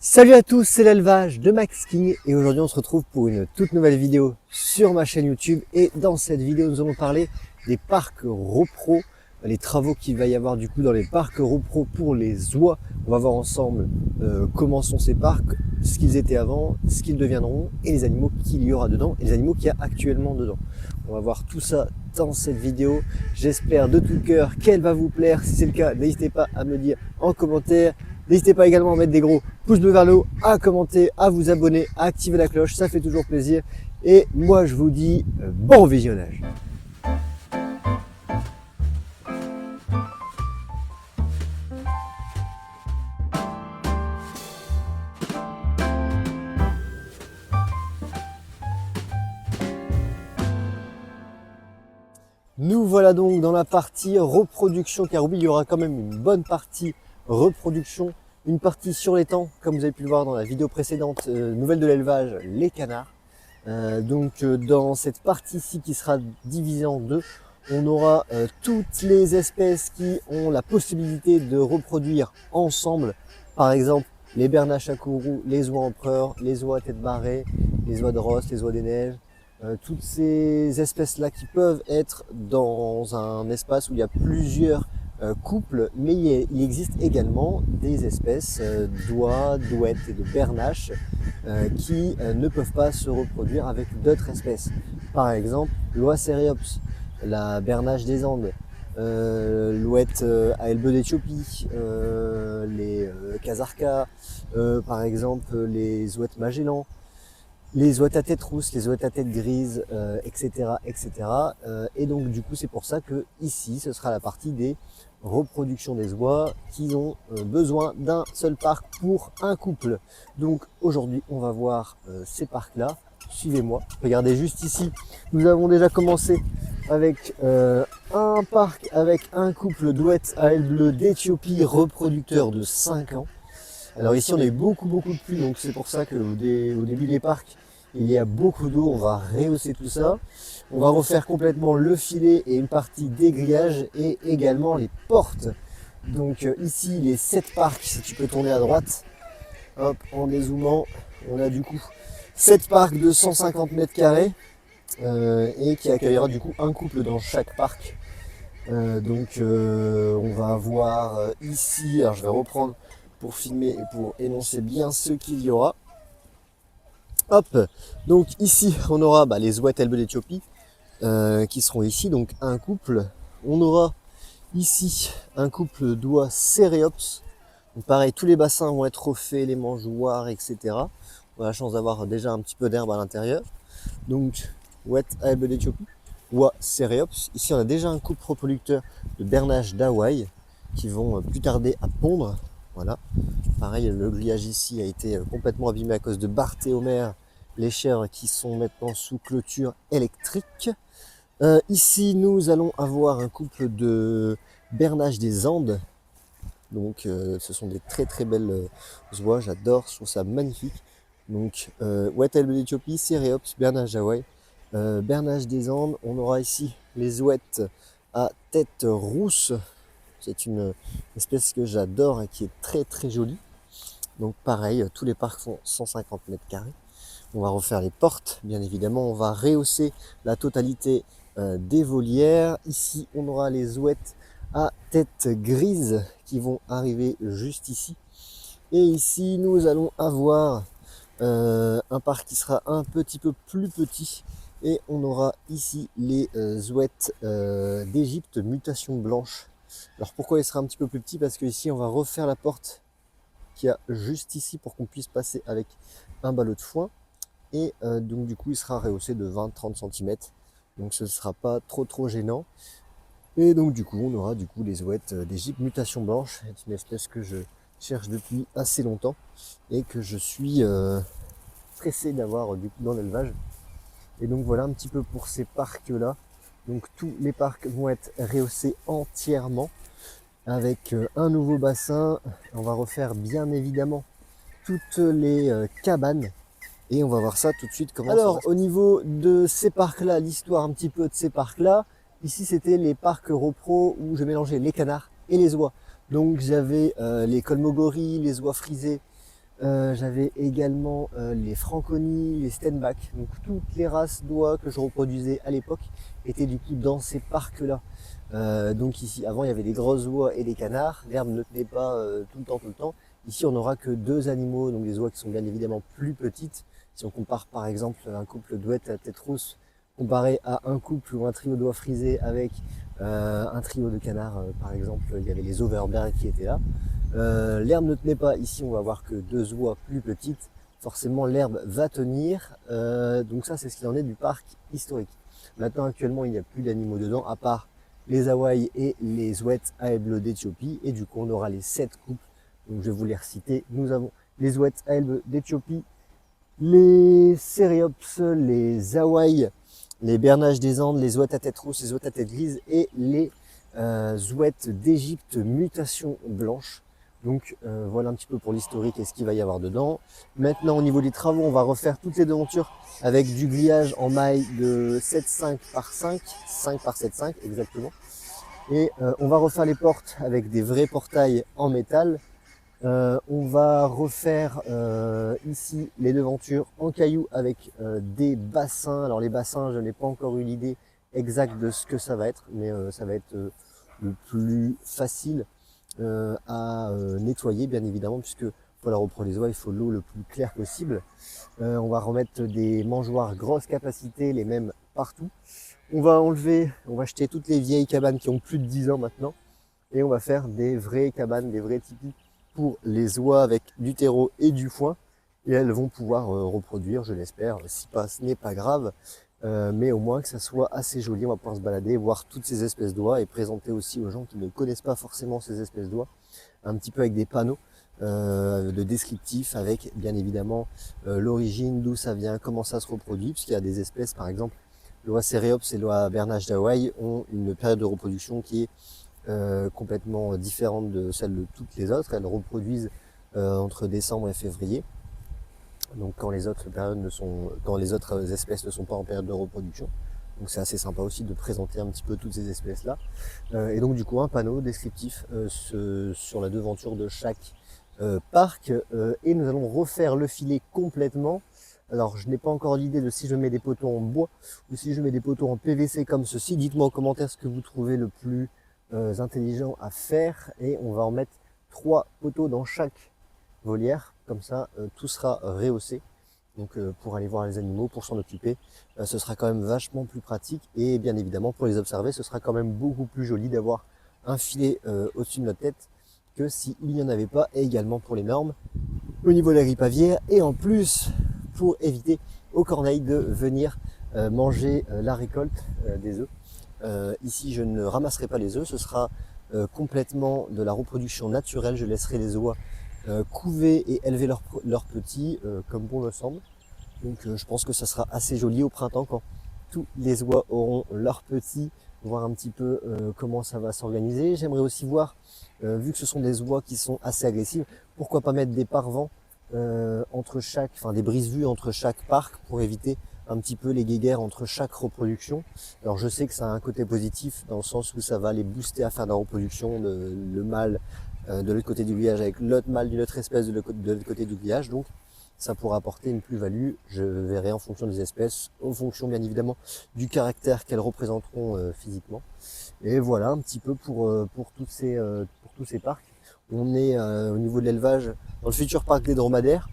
Salut à tous, c'est l'élevage de Max King et aujourd'hui on se retrouve pour une toute nouvelle vidéo sur ma chaîne YouTube et dans cette vidéo nous allons parler des parcs RoPro, les travaux qu'il va y avoir du coup dans les parcs RoPro pour les oies. On va voir ensemble comment sont ces parcs, ce qu'ils étaient avant, ce qu'ils deviendront et les animaux qu'il y aura dedans et les animaux qu'il y a actuellement dedans. On va voir tout ça dans cette vidéo. J'espère de tout cœur qu'elle va vous plaire. Si c'est le cas, n'hésitez pas à me le dire en commentaire. N'hésitez pas également à mettre des gros pouces bleus vers le haut, à commenter, à vous abonner, à activer la cloche, ça fait toujours plaisir. Et moi je vous dis bon visionnage. Nous voilà donc dans la partie reproduction, car oui, il y aura quand même une bonne partie reproduction, une partie sur les temps, comme vous avez pu le voir dans la vidéo précédente, nouvelle de l'élevage, les canards. Dans cette partie-ci qui sera divisée en deux, on aura toutes les espèces qui ont la possibilité de reproduire ensemble, par exemple les bernaches à courroux, les oies empereurs, les oies à tête barrée, les oies de Ross, les oies des neiges. Toutes ces espèces-là qui peuvent être dans un espace où il y a plusieurs couples, mais il existe également des espèces d'oies, d'ouettes et de bernaches qui ne peuvent pas se reproduire avec d'autres espèces. Par exemple, l'oie cériops, la bernache des Andes, l'ouette à elbe d'Éthiopie, les casarcas, par exemple les ouettes Magellan, les ouettes à tête rousse, les ouettes à tête grise, etc. etc. Et donc du coup c'est pour ça que ici ce sera la partie des reproductions des oies qui ont besoin d'un seul parc pour un couple. Donc aujourd'hui on va voir ces parcs là, suivez-moi. Regardez juste ici, nous avons déjà commencé avec un parc avec un couple d'ouettes à ailes bleues d'Éthiopie reproducteur de 5 ans. Alors ici on a eu beaucoup de pluie, donc c'est pour ça qu'au début des parcs il y a beaucoup d'eau. On va rehausser tout ça, on va refaire complètement le filet et une partie des grillages et également les portes. Donc ici les 7 parcs, si tu peux tourner à droite, hop, en dézoomant, on a du coup 7 parcs de 150 mètres carrés et qui accueillera du coup un couple dans chaque parc. On va avoir ici, alors je vais reprendre pour filmer et pour énoncer bien ce qu'il y aura. Hop, donc ici on aura les ouettes elbe d'Éthiopie qui seront ici, donc un couple. On aura ici un couple d'oies cériops. Donc pareil, tous les bassins vont être refaits, les mangeoires, etc. On a la chance d'avoir déjà un petit peu d'herbe à l'intérieur. Donc ouettes elbe d'Éthiopie, oies cériops. Ici on a déjà un couple reproducteur de bernaches d'Hawaï qui vont plus tarder à pondre. Voilà. Pareil, le grillage ici a été complètement abîmé à cause de Bart et Homer, les chèvres qui sont maintenant sous clôture électrique. Ici, nous allons avoir un couple de bernaches des Andes. Donc, ce sont des très belles oies, j'adore, je trouve ça magnifique. Donc, ouette elbe d'Éthiopie, cériops, bernache d'Hawaï, bernache des Andes. On aura ici les ouettes à tête rousse. C'est une espèce que j'adore et qui est très jolie. Donc pareil, tous les parcs font 150 mètres carrés. On va refaire les portes, bien évidemment. On va rehausser la totalité des volières. Ici, on aura les ouettes à tête grise qui vont arriver juste ici. Et ici, nous allons avoir un parc qui sera un petit peu plus petit. Et on aura ici les ouettes d'Égypte, mutation blanche. Alors pourquoi il sera un petit peu plus petit? Parce que ici on va refaire la porte qu'il y a juste ici pour qu'on puisse passer avec un ballot de foin. Et donc du coup il sera rehaussé de 20-30 cm. Donc ce ne sera pas trop gênant. Et donc du coup on aura du coup les ouettes d'Égypte mutation blanche. C'est une espèce que je cherche depuis assez longtemps et que je suis pressé d'avoir du coup dans l'élevage. Et donc voilà un petit peu pour ces parcs là. Donc tous les parcs vont être rehaussés entièrement avec un nouveau bassin. On va refaire bien évidemment toutes les cabanes et on va voir ça tout de suite comment ça va. Alors au niveau de ces parcs là, l'histoire un petit peu de ces parcs là, ici c'était les parcs RoPro où je mélangeais les canards et les oies. Donc j'avais les colmogories, les oies frisées, J'avais également les Franconie, les Stenbach, donc toutes les races d'oies que je reproduisais à l'époque étaient du coup dans ces parcs-là. Donc ici, avant il y avait des grosses oies et des canards, l'herbe ne tenait pas tout le temps. Ici on n'aura que deux animaux, donc des oies qui sont bien évidemment plus petites. Si on compare par exemple un couple d'ouettes à tête rousse comparé à un couple ou un trio d'oies frisées avec un trio de canards, par exemple, il y avait les Overberg qui étaient là. L'herbe ne tenait pas, ici on va avoir que deux oies plus petites, forcément l'herbe va tenir, donc ça c'est ce qu'il en est du parc historique. Maintenant actuellement il n'y a plus d'animaux dedans, à part les Hawaï et les ouettes à ailes bleues d'Éthiopie, et du coup on aura les 7 couples, donc je vais vous les reciter. Nous avons les ouettes à ailes bleues d'Éthiopie, les Cériops, les Hawaï, les bernaches des Andes, les ouettes à tête rousse, les ouettes à tête grise et les ouettes d'Égypte mutation blanche. Donc voilà un petit peu pour l'historique et ce qu'il va y avoir dedans. Maintenant au niveau des travaux, on va refaire toutes les devantures avec du grillage en maille de 7,5 par 5, 5 par 7,5 exactement. Et on va refaire les portes avec des vrais portails en métal. On va refaire ici les devantures en cailloux avec des bassins. Alors les bassins, je n'ai pas encore eu l'idée exacte de ce que ça va être, mais ça va être le plus facile à nettoyer bien évidemment, puisque pour la reprendre les oies, il faut l'eau le plus claire possible. On va remettre des mangeoires grosse capacité, les mêmes partout. On va jeter toutes les vieilles cabanes qui ont plus de 10 ans maintenant, et on va faire des vraies cabanes, des vrais tipis pour les oies avec du terreau et du foin, et elles vont pouvoir reproduire, je l'espère. Si pas, ce n'est pas grave, mais au moins que ça soit assez joli. On va pouvoir se balader, voir toutes ces espèces d'oies et présenter aussi aux gens qui ne connaissent pas forcément ces espèces d'oies, un petit peu avec des panneaux de descriptifs, avec bien évidemment l'origine, d'où ça vient, comment ça se reproduit, puisqu'il y a des espèces, par exemple l'oie Cériops et l'oie bernache d'Hawaï ont une période de reproduction qui est complètement différente de celle de toutes les autres. Elles reproduisent entre décembre et février. Donc quand les autres espèces ne sont pas en période de reproduction. Donc c'est assez sympa aussi de présenter un petit peu toutes ces espèces là. Et donc du coup un panneau descriptif sur la devanture de chaque parc. Et nous allons refaire le filet complètement. Alors je n'ai pas encore l'idée de si je mets des poteaux en bois ou si je mets des poteaux en PVC comme ceci. Dites-moi en commentaire ce que vous trouvez le plus intelligent à faire, et on va en mettre 3 poteaux dans chaque volière, comme ça tout sera rehaussé. Donc pour aller voir les animaux, pour s'en occuper, ce sera quand même vachement plus pratique, et bien évidemment pour les observer, ce sera quand même beaucoup plus joli d'avoir un filet au-dessus de notre tête que s'il n'y en avait pas, et également pour les normes au niveau de la grippe aviaire, et en plus pour éviter aux corneilles de venir manger la récolte des œufs. Ici, je ne ramasserai pas les œufs, ce sera complètement de la reproduction naturelle. Je laisserai les oies couver et élever leurs petits comme bon me semble. Donc je pense que ça sera assez joli au printemps quand tous les oies auront leurs petits, voir un petit peu comment ça va s'organiser. J'aimerais aussi voir, vu que ce sont des oies qui sont assez agressives, pourquoi pas mettre des parevents des brise-vues entre chaque parc pour éviter un petit peu les guéguerres entre chaque reproduction. Alors je sais que ça a un côté positif dans le sens où ça va les booster à faire de la reproduction, le mâle de l'autre côté du grillage avec l'autre mâle d'une autre espèce de l'autre côté du grillage, donc ça pourra apporter une plus-value. Je verrai en fonction des espèces, en fonction bien évidemment du caractère qu'elles représenteront physiquement. Et voilà un petit peu pour tous ces parcs. On est au niveau de l'élevage dans le futur parc des dromadaires.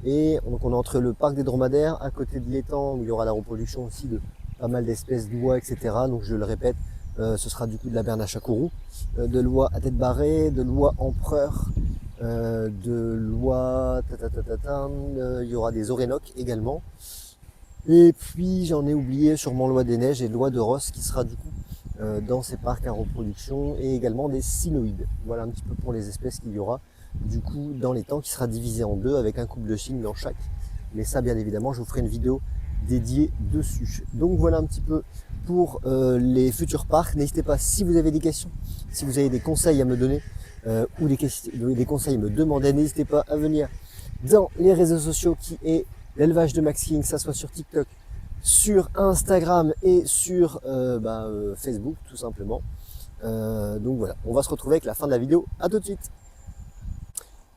Et donc on est entre le parc des dromadaires, à côté de l'étang où il y aura la reproduction aussi de pas mal d'espèces d'oies, etc. Donc je le répète, ce sera du coup de la bernache à kourou, de l'oie à tête barrée, de l'oie empereur, de l'oie il y aura des orénoques également. Et puis j'en ai oublié sûrement l'oie des neiges et l'oie de Rosse qui sera du coup dans ces parcs à reproduction, et également des cynoïdes. Voilà un petit peu pour les espèces qu'il y aura du coup dans l'étang, qui sera divisé en deux avec un couple de cygne dans chaque. Mais ça bien évidemment je vous ferai une vidéo dédiée dessus. Donc voilà un petit peu pour les futurs parcs. N'hésitez pas, si vous avez des questions, si vous avez des conseils à me donner ou des conseils à me demander, n'hésitez pas à venir dans les réseaux sociaux qui est l'élevage de Max King, que ça soit sur TikTok, sur Instagram et sur Facebook tout simplement. Donc voilà, on va se retrouver avec la fin de la vidéo. À tout de suite.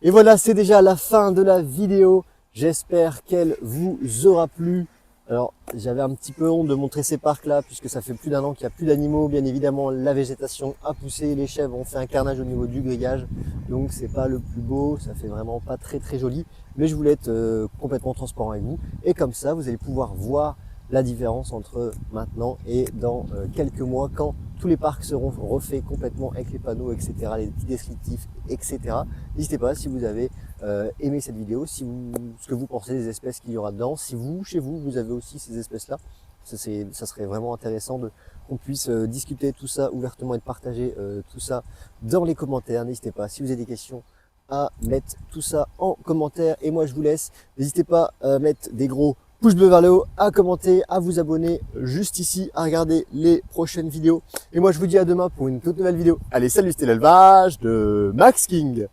Et voilà, c'est déjà la fin de la vidéo. J'espère qu'elle vous aura plu. Alors, j'avais un petit peu honte de montrer ces parcs-là, puisque ça fait plus d'1 an qu'il n'y a plus d'animaux. Bien évidemment, la végétation a poussé, les chèvres ont fait un carnage au niveau du grillage. Donc, c'est pas le plus beau, ça fait vraiment pas très joli. Mais je voulais être complètement transparent avec vous. Et comme ça, vous allez pouvoir voir la différence entre maintenant et dans quelques mois, quand tous les parcs seront refaits complètement avec les panneaux, etc., les petits descriptifs, etc. N'hésitez pas si vous avez aimé cette vidéo, si vous, ce que vous pensez des espèces qu'il y aura dedans, si vous, chez vous, vous avez aussi ces espèces-là. Ça serait vraiment intéressant qu'on puisse discuter tout ça ouvertement et de partager tout ça dans les commentaires. N'hésitez pas, si vous avez des questions, à mettre tout ça en commentaire. Et moi, je vous laisse. N'hésitez pas à mettre des gros pouce bleu vers le haut, à commenter, à vous abonner juste ici, à regarder les prochaines vidéos. Et moi, je vous dis à demain pour une toute nouvelle vidéo. Allez, salut, c'était l'élevage de Max King.